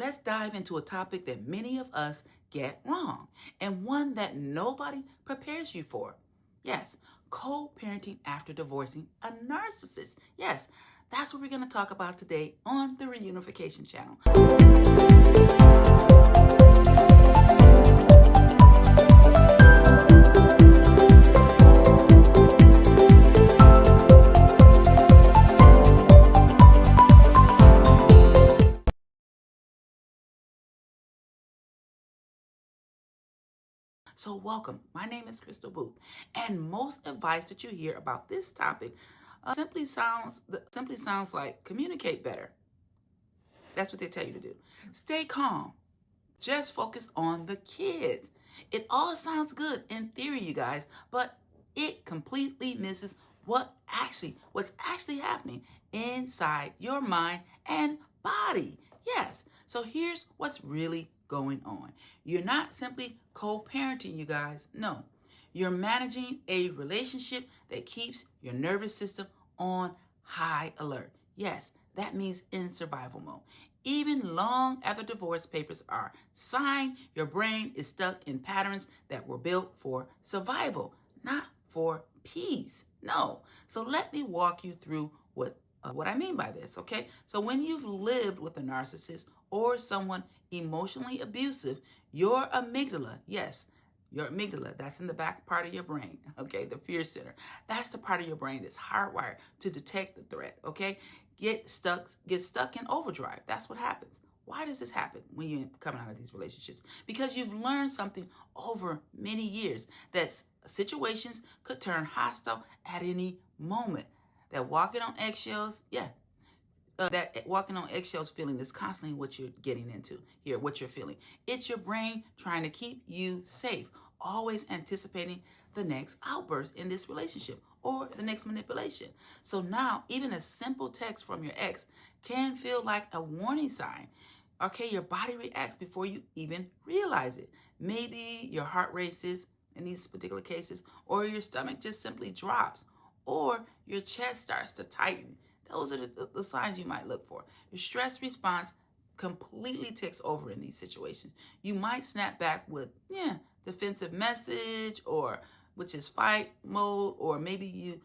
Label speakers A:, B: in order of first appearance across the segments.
A: let's dive into a topic that many of us get wrong and one that nobody prepares you for. Yes, co-parenting after divorcing a narcissist. Yes, that's what we're going to talk about today on the Reunification channel. So welcome, my name is Crystal Booth, and most advice that you hear about this topic simply sounds like communicate better. That's what they tell you to do. Stay calm. Just focus on the kids. It all sounds good in theory, you guys, but it completely misses what's actually happening inside your mind and body. Yes. So here's what's really going on. You're not simply co-parenting, you guys. No. You're managing a relationship that keeps your nervous system on high alert. Yes, that means in survival mode. Even long after divorce papers are signed, your brain is stuck in patterns that were built for survival, not for peace. No. So let me walk you through what I mean by this, okay? So when you've lived with a narcissist or someone emotionally abusive, your amygdala, yes, your amygdala, that's in the back part of your brain, okay, the fear center. That's the part of your brain that's hardwired to detect the threat, okay? Get stuck in overdrive. That's what happens. Why does this happen when you're coming out of these relationships? Because you've learned something over many years that situations could turn hostile at any moment. That walking on eggshells, that walking on eggshells feeling is constantly what you're getting into here, what you're feeling. It's your brain trying to keep you safe, always anticipating the next outburst in this relationship or the next manipulation. So now, even a simple text from your ex can feel like a warning sign. Okay, your body reacts before you even realize it. Maybe your heart races in these particular cases, or your stomach just simply drops, or your chest starts to tighten. Those are the signs you might look for. Your stress response completely takes over in these situations. You might snap back with, defensive message, or which is fight mode, or maybe you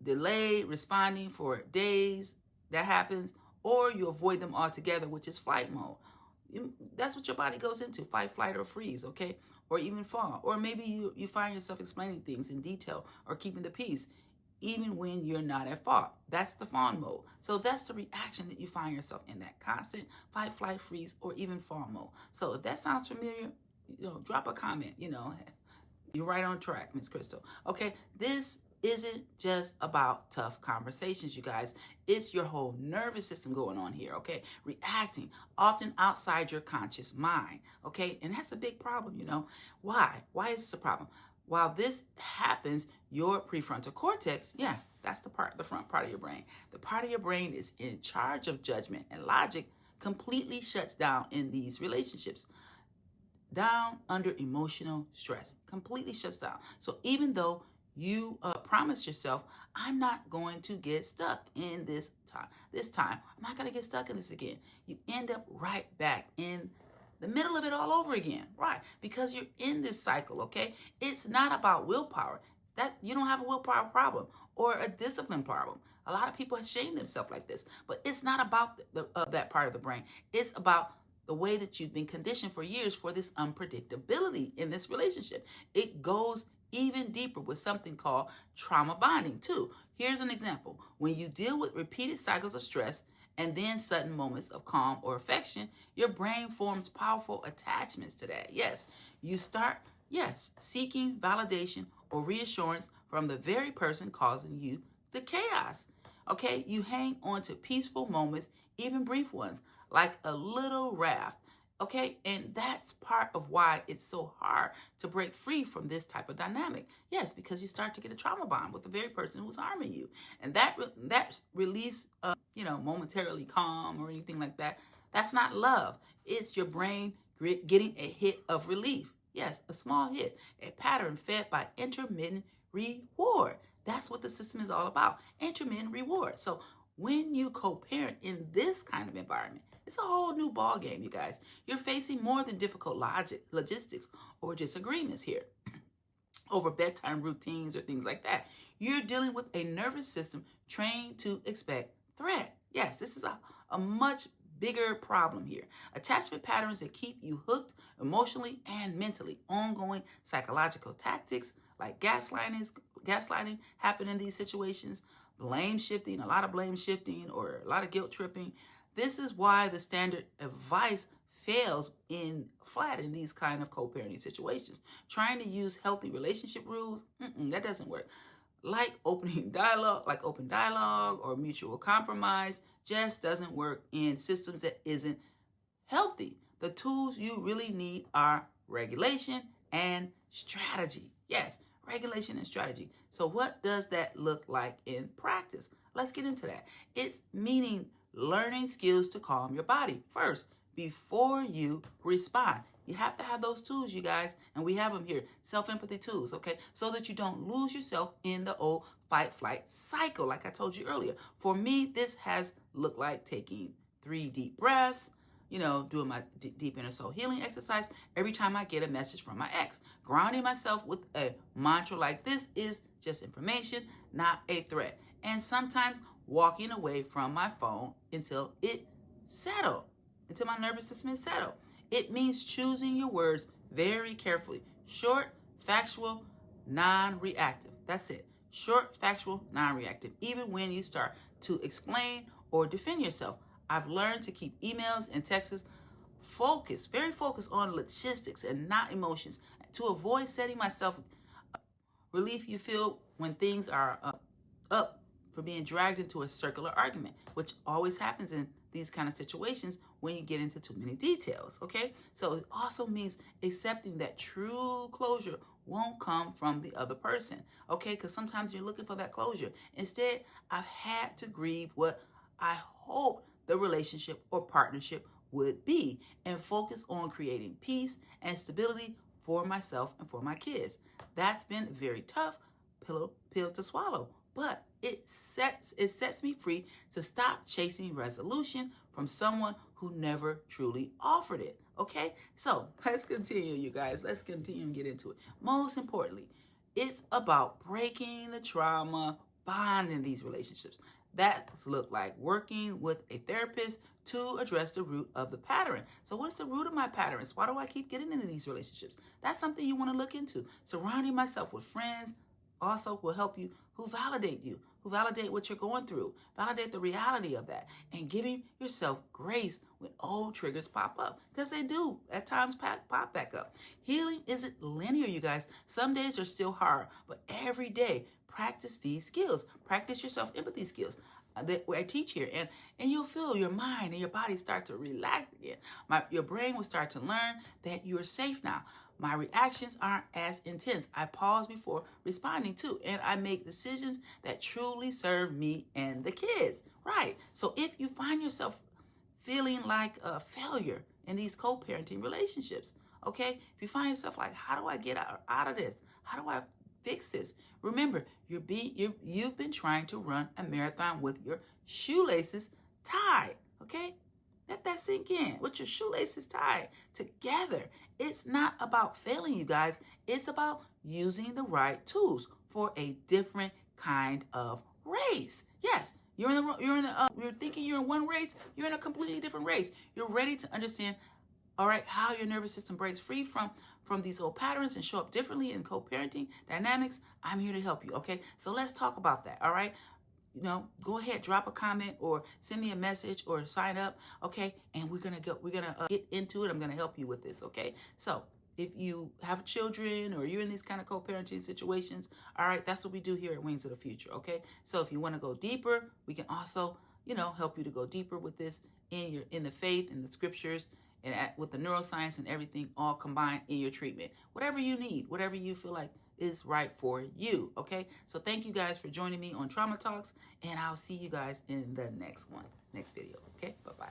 A: delay responding for days. That happens. Or you avoid them altogether, which is flight mode. That's what your body goes into, fight, flight, or freeze, okay? Or even fawn. Or maybe you find yourself explaining things in detail or keeping the peace, even when you're not at fault. That's the fawn mode. So that's the reaction that you find yourself in, that constant fight, flight, freeze, or even fawn mode. So if that sounds familiar, drop a comment, You're right on track, Miss Crystal. Okay, this isn't just about tough conversations, you guys. It's your whole nervous system going on here, okay? Reacting, often outside your conscious mind, okay? And that's a big problem, Why? Why is this a problem? While this happens, your prefrontal cortex, that's the front part of your brain. The part of your brain is in charge of judgment and logic, completely shuts down in these relationships. Down under emotional stress, completely shuts down. So even though you promise yourself, I'm not going to get stuck in this time, I'm not going to get stuck in this again, you end up right back in the middle of it all over again, right? Because you're in this cycle, okay? It's not about willpower. That you don't have a willpower problem or a discipline problem. A lot of people shame themselves like this, but it's not about that part of the brain. It's about the way that you've been conditioned for years for this unpredictability in this relationship. It goes even deeper with something called trauma bonding too. Here's an example. When you deal with repeated cycles of stress and then sudden moments of calm or affection, your brain forms powerful attachments to that. Yes, you start, seeking validation or reassurance from the very person causing you the chaos. Okay, you hang on to peaceful moments, even brief ones, like a little raft. Okay, and that's part of why it's so hard to break free from this type of dynamic. Yes, because you start to get a trauma bond with the very person who's harming you, and that relieves, momentarily calm or anything like that. That's not love. It's your brain getting a hit of relief. Yes, a small hit, a pattern fed by intermittent reward. That's what the system is all about, intermittent reward. So when you co-parent in this kind of environment, It's a whole new ball game, you guys. You're facing more than difficult logistics or disagreements here over bedtime routines or things like that. You're dealing with a nervous system trained to expect threat. Yes, this is a much bigger problem here. Attachment patterns that keep you hooked emotionally and mentally. Ongoing psychological tactics like gaslighting happen in these situations. Blame shifting, a lot of blame shifting or a lot of guilt tripping. This is why the standard advice fails flat in these kind of co-parenting situations. Trying to use healthy relationship rules, that doesn't work. Like open dialogue or mutual compromise just doesn't work in systems that isn't healthy. The tools you really need are regulation and strategy. Yes, regulation and strategy. So what does that look like in practice? Let's get into that. It's meaning learning skills to calm your body first before you respond. You have to have those tools, you guys, and we have them here, self-empathy tools, okay, so that you don't lose yourself in the old fight-flight cycle, like I told you earlier. For me, this has looked like taking 3 deep breaths, doing my deep inner soul healing exercise every time I get a message from my ex, grounding myself with a mantra like this is just information, not a threat, and sometimes walking away from my phone until my nervous system is settled. It means choosing your words very carefully. Short, factual, non-reactive. That's it. Short, factual, non-reactive. Even when you start to explain or defend yourself. I've learned to keep emails and texts very focused on logistics and not emotions, to avoid setting myself relief you feel when things are up for being dragged into a circular argument, which always happens in these kind of situations when you get into too many details, okay? So it also means accepting that true closure won't come from the other person, okay? Because sometimes you're looking for that closure. Instead, I've had to grieve what I hope the relationship or partnership would be and focus on creating peace and stability for myself and for my kids. That's been a very tough pill to swallow, but it sets me free to stop chasing resolution from someone who never truly offered it, okay? So let's continue, you guys. Let's continue and get into it. Most importantly, it's about breaking the trauma bond in these relationships. That look like working with a therapist to address the root of the pattern. So what's the root of my patterns? Why do I keep getting into these relationships? That's something you want to look into. Surrounding myself with friends also will help you, who validate what you're going through, validate the reality of that, and giving yourself grace when old triggers pop up, because they do at times pop back up. Healing isn't linear, you guys. Some days are still hard, but every day practice these skills. Practice your self-empathy skills that I teach here, and you'll feel your mind and your body start to relax again. Your brain will start to learn that you're safe now. My reactions aren't as intense. I pause before responding to, and I make decisions that truly serve me and the kids. Right. So if you find yourself feeling like a failure in these co-parenting relationships, okay, if you find yourself like, how do I get out of this? How do I fix this? Remember, you've been trying to run a marathon with your shoelaces tied, okay? Let that sink in. With your shoelaces tied together. It's not about failing, you guys. It's about using the right tools for a different kind of race. Yes, you're thinking you're in one race. You're in a completely different race. You're ready to understand, all right, how your nervous system breaks free from these old patterns and show up differently in co-parenting dynamics. I'm here to help you, okay? So let's talk about that, all right? Go ahead, drop a comment or send me a message or sign up, okay? And we're gonna get into it. I'm gonna help you with this, okay? So if you have children or you're in these kind of co-parenting situations, all right, that's what we do here at Wings of the Future, okay? So if you want to go deeper, we can also, help you to go deeper with this in the faith and the scriptures and with the neuroscience and everything all combined in your treatment. Whatever you need, whatever you feel like is right for you, okay? So thank you guys for joining me on Trauma Talks, and I'll see you guys in the next video, okay? Bye-bye.